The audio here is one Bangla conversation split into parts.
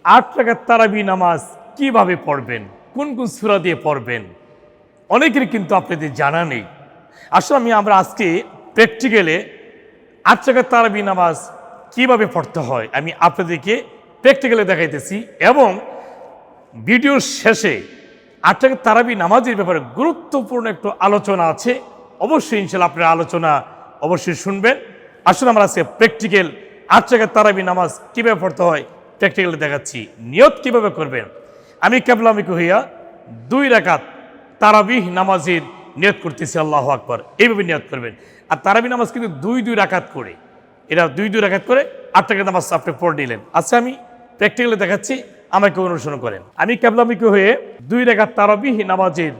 8 রাকাত তারাবি নামাজ কিভাবে পড়বেন, কোন কোন সূরা দিয়ে পড়বেন, অনেকের কিন্তু আপনাদের জানা নেই। আসলে আমরা আজকে প্র্যাকটিক্যালে 8 রাকাত তারাবি নামাজ কিভাবে পড়তে হয় আমি আপনাদেরকে প্র্যাকটিক্যালে দেখাইতেছি এবং ভিডিওর শেষে 8 রাকাত তারাবি নামাজের ব্যাপারে গুরুত্বপূর্ণ একটু আলোচনা আছে। অবশ্যই ইনশাআল্লাহ আপনারা আলোচনা অবশ্যই শুনবেন। আসলে আমরা আজকে প্র্যাকটিক্যাল 8 রাকাত তারাবি নামাজ কিভাবে পড়তে হয় প্র্যাকটিক্যালি দেখাচ্ছি। নিয়ত কিভাবে করবেন, আমি কেবলামিক হইয়া 2 রাকাত তারাবিহ নামাজের নিয়ত করতেছি, আল্লাহু আকবার, এইভাবে নিয়ত করবেন। আর তারাবি নামাজ কিন্তু 2 রাকাত করে, এরা 2 রাকাত করে 8 রাকাত নামাজ আপনি পড়ে নিলেন। আচ্ছা, আমি প্র্যাকটিক্যালি দেখাচ্ছি, আমাকে অনুসরণ করেন। আমি কেবলামিক হয়ে 2 রাকাত তারাবিহ নামাজের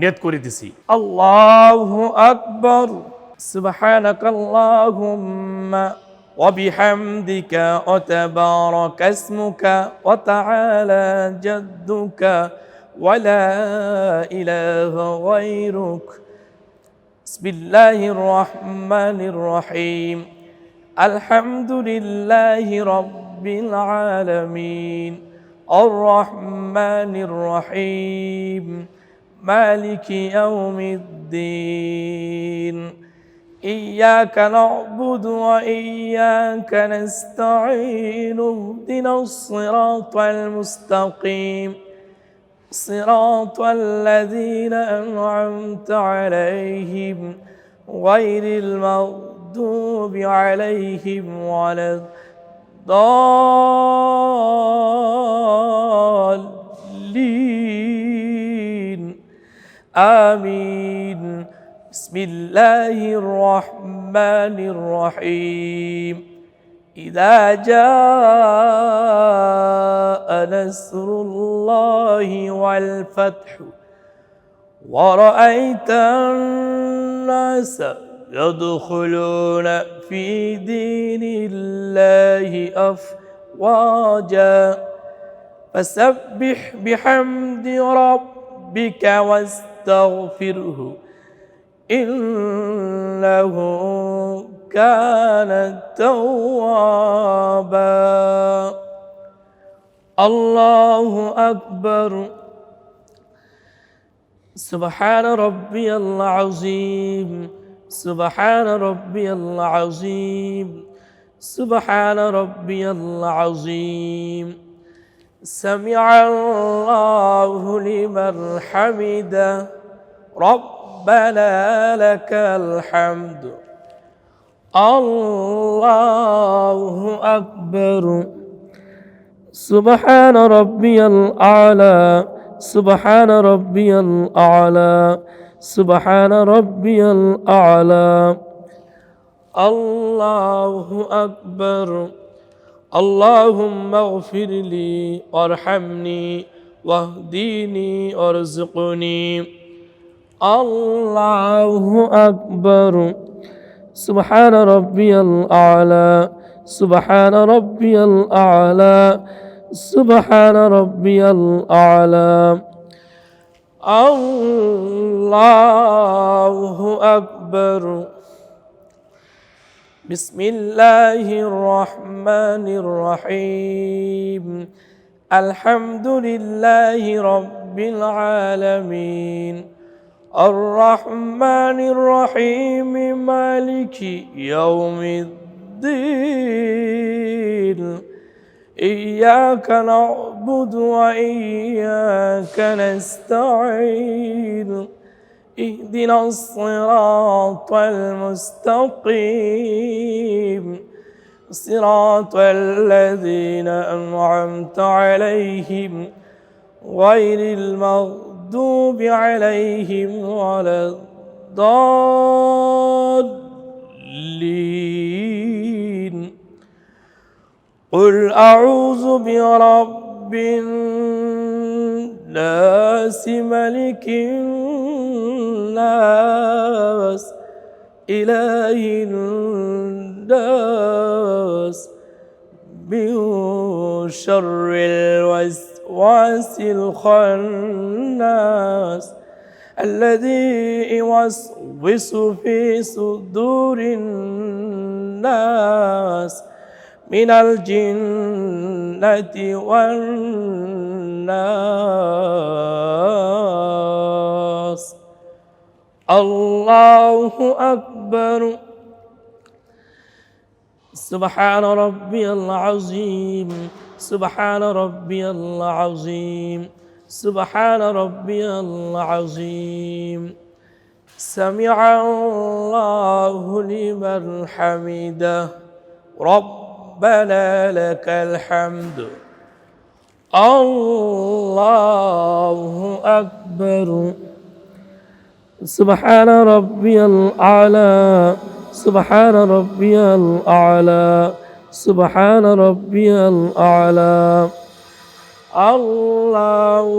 নিয়ত করে দিছি। আল্লাহু আকবার, সুবহানাকাল্লাহুম্মা وبحمدك وتبارك اسمك وتعالى جدك ولا إله غيرك. بسم الله الرحمن الرحيم. الحمد لله رب العالمين الرحمن الرحيم مالك يوم الدين. إياك نعبد وإياك نستعين. اهدنا الصراط المستقيم صراط الذين أنعمت عليهم غير المغضوب عليهم ولا الضالين. آمين. بسم الله الرحمن الرحيم. إذا جاء نصر الله والفتح ورأيت الناس يدخلون في دين الله أفواجا فسبح بحمد ربك واستغفره إنه كان توابا. الله أكبر. سبحان ربي العظيم سبحان ربي العظيم سبحان ربي العظيم. سمع الله لمن حمده ربنا لك الحمد. الله أكبر. سبحان ربي الأعلى سبحان ربي الأعلى سبحان ربي الأعلى. الله أكبر. اللهم اغفر لي وارحمني واهديني وارزقني. الله أكبر. سبحان ربي الأعلى سبحان ربي الأعلى سبحان ربي الأعلى. الله أكبر. بسم الله الرحمن الرحيم. الحمد لله رب العالمين الرحمن الرحيم مالك يوم الدين. إياك نعبد وإياك نستعين. اهدنا الصراط المستقيم صراط الذين أنعمت عليهم غير المغضوب عليهم ولا الضالين. قل أعوذ برب الناس ملك الناس إله الناس من شر الوسواس الخناس الذي يوسوس في صدور الناس من الجنة والناس. الله أكبر. سبحان ربي العظيم. سبحان ربي العظيم. سبحان ربي العظيم. سمع الله لمن حمده. ربنا لك الحمد. الله أكبر. سبحان ربي الأعلى. سبحان ربي الأعلى. سبحان ربي الأعلى. الله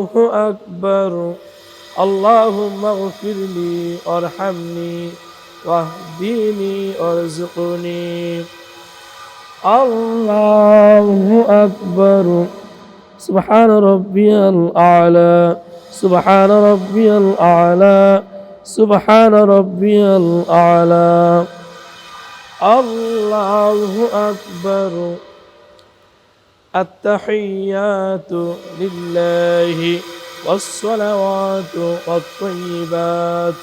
أكبر. اللهم اغفر لي وارحمني واهدني وارزقني. الله أكبر. سبحان ربي الأعلى. سبحان ربي الأعلى. سبحان ربي الأعلى. الله أكبر. التحيات لله والصلوات والطيبات.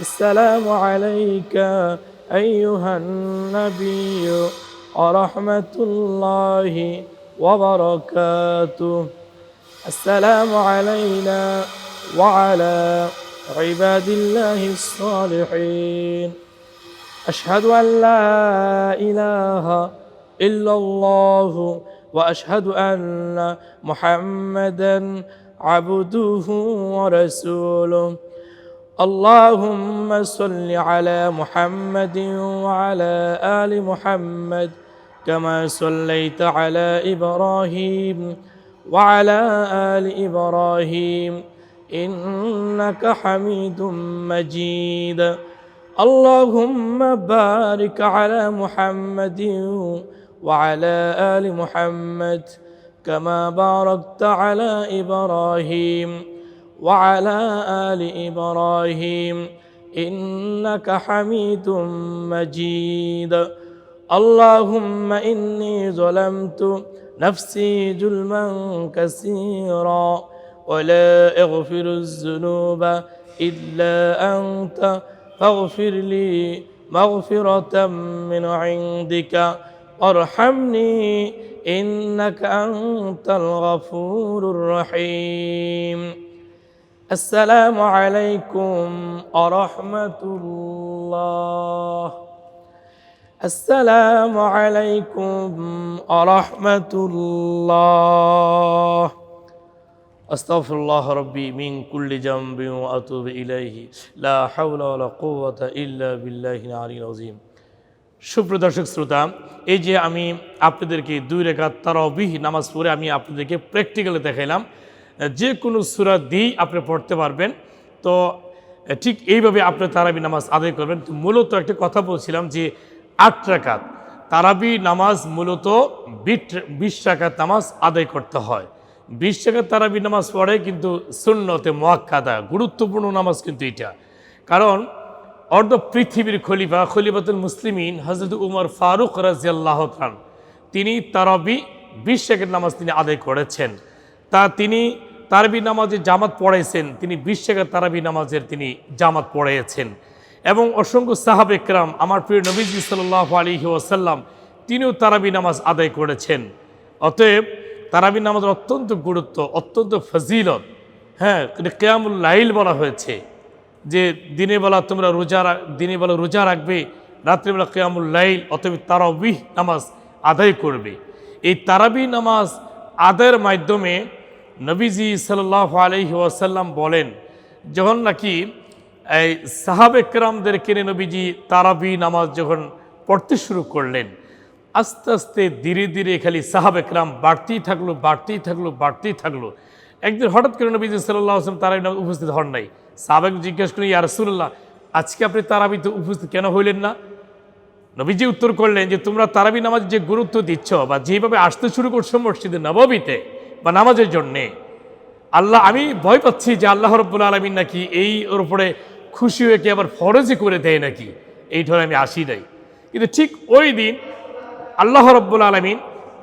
السلام عليك أيها النبي ورحمة الله وبركاته. السلام علينا وعلى عباد الله الصالحين. أشهد أن لا إله إلا الله وأشهد أن محمدا عبده ورسوله. اللهم صل على محمد وعلى آل محمد كما صليت على إبراهيم وعلى آل إبراهيم إنك حميد مجيد. اللهم بارك على محمد وعلى آل محمد كما باركت على إبراهيم وعلى آل إبراهيم إنك حميد مجيد. اللهم إني ظلمت نفسي ظلما كثيرا ولا أغفر الذنوب إلا أنت فاغفر لي مغفرة من عندك وارحمني إنك أنت الغفور الرحيم. السلام عليكم ورحمة الله. السلام عليكم ورحمة الله. أستغفر الله ربي من كل ذنب وأتوب إليه. لا حول ولا قوة إلا بالله العلي العظيم. সুপ্রদর্শক শ্রোতা, এই যে আমি আপনাদেরকে 2 রাকাত তারাবিহ নামাজ পড়ে আমি আপনাদেরকে প্র্যাকটিক্যালি দেখাইলাম, যে কোনো সূরা দিয়েই আপনি পড়তে পারবেন। তো ঠিক এইভাবে আপনি তারাবি নামাজ আদায় করবেন। তো মূলত একটা কথা বলছিলাম যে 8 রাকাত তারাবি নামাজ মূলত 20 রাকাত নামাজ আদায় করতে হয়। 20 রাকাত তারাবি নামাজ পড়ে কিন্তু সুন্নতে মুআক্কাদা, গুরুত্বপূর্ণ নামাজ কিন্তু এটা। কারণ অর্ধ পৃথিবীর খলিফাতুল মুসলিমিন হযরত উমর ফারুক রাদিয়াল্লাহু তাআলা তিনি তারাবি 20 রাকাত নামাজ তিনি আদায় করেছেন। তিনি তারাবি নামাজে জামাত পড়াইছেন, তিনি 20 রাকাত তারাবি নামাজের তিনি জামাত পড়াইছেন। এবং অসংখ্য সাহাবে কেরাম, আমার প্রিয় নবীজি সাল্লাল্লাহু আলাইহি ওয়াসাল্লাম তিনিও তারাবি নামাজ আদায় করেছেন। অতএব তারাবি নামাজের অত্যন্ত গুরুত্ব, অত্যন্ত ফজিলত। হ্যাঁ, কিয়ামুল লাইল বলা হয়েছে যে দিনের বেলা তোমরা রোজা রাখবে, রাত্রিবেলা কিয়ামুল লাইল, অতএব তারাবিহ নামাজ আদায় করবে। এই তারাবি নামাজ আদায়ের মাধ্যমে নবীজি সাল্লাল্লাহু আলাইহি ওয়াসাল্লাম বলেন, যখন নাকি এই সাহাবে কেরামদেরকে নিয়ে নবীজি তারাবি নামাজ যখন পড়তে শুরু করলেন, আস্তে আস্তে ধীরে ধীরে খালি সাহাবে কেরাম বাড়তেই থাকলো। একদিন হঠাৎ করে নবীজি সাল্লাল্লাহু আলাইহি ওয়াসাল্লাম তারাবি নামাজ উপস্থিত হন নাই। সাহাবাকে জিজ্ঞেস করেন, ইয়া রাসূলুল্লাহ, আজকে আপনি তারাবিতে উপস্থিত কেন হইলেন না? নবীজি উত্তর করলেন যে তোমরা তারাবি নামাজ যে গুরুত্ব দিচ্ছ বা যেভাবে আসতে শুরু করছো মসজিদে নববীতে বা নামাজের জন্যে, আমি ভয় পাচ্ছি যে আল্লাহ রাব্বুল আলামিন নাকি ওর উপরে খুশি হয়ে কি আবার ফরজই করে দেয় নাকি, এই ধরে আমি আসি নাই। কিন্তু ঠিক ওই দিন আল্লাহ রাব্বুল আলামিন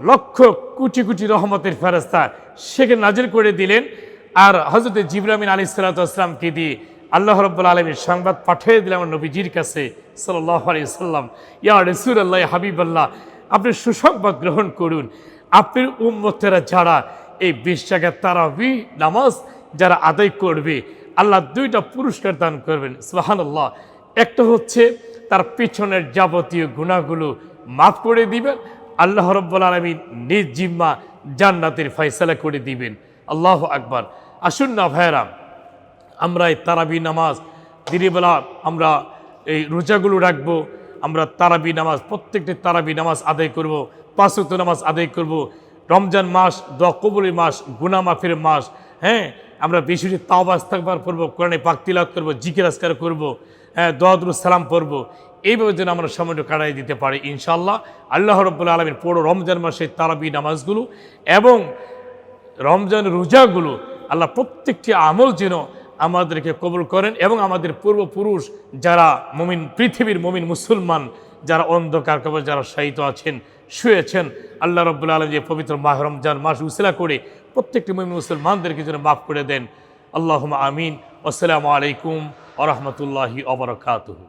লক্ষ কোটি কোটি রহমতের ফেরেশতা সেখানে নাজিল করে দিলেন। আর হযরত জিবরাইল আমিন আলাইহিস সালাতু ওয়াস সালামকে দিয়ে আল্লাহ রাব্বুল আলামিন সংবাদ পাঠিয়ে দিলেন আমার নবীজির কাছে সাল্লাল্লাহু আলাইহি ওয়াসাল্লাম, ইয়া রাসূলুল্লাহ, হাবিবাল্লাহ, আপনি সুসংবাদ গ্রহণ করুন। আপনার উম্মতেরা যারা এই 20 টাকার তারাবি নামাজ যারা আদায় করবে, আল্লাহ 2টা পুরস্কার দান করবেন, সুবহানাল্লাহ। একটা হচ্ছে তার পিছনের যাবতীয় গুনাহগুলো মাফ করে দিবেন, আল্লাহ রাব্বুল আলামিন নিজ জিম্মা জান্নাতের ফয়সালা করে দিবেন। আল্লাহু আকবার। আসুন না ভাইরা, আমরা এই তারাবি নামাজ দিনের বেলা আমরা এই রোজাগুলো রাখবো, আমরা তারাবি নামাজ প্রত্যেকটি তারাবি নামাজ আদায় করব, 5 ওয়াক্ত নামাজ আদায় করব। রমজান মাস দোয়া কবুলের মাস, গুনাহ মাফের মাস। হ্যাঁ, আমরা বেশি বেশি তাওবা ইস্তিগফার করব, কোরআনে পাক তিলাওয়াত করব, জিকির আজকার করব, হ্যাঁ, দোয়া দুরূদ সালাম পড়ব। এইভাবে যেন আমরা সময়টা কাটাই দিতে পারি ইনশাআল্লাহ। আল্লাহ রাব্বুল আলামিন পুরো রমজান মাসের তারাবি নামাজগুলো এবং রমজান রোজাগুলো আল্লাহ প্রত্যেকটি আমল যেন আমাদেরকে কবুল করেন এবং আমাদের পূর্বপুরুষ যারা মুমিন, পৃথিবীর মুমিন মুসলমান যারা অন্ধকার কবরে যারা শায়িত আছেন, শুয়েছেন, আল্লাহ রাব্বুল আলামিন যে পবিত্র মাহ রমজান মাস উসিলা করে প্রত্যেকটি মুমিন মুসলমানদেরকে যেন মাফ করে দেন। আল্লাহুম্মা আমিন। আসসালামু আলাইকুম ওয়া রাহমাতুল্লাহি ওয়া বারাকাতুহু।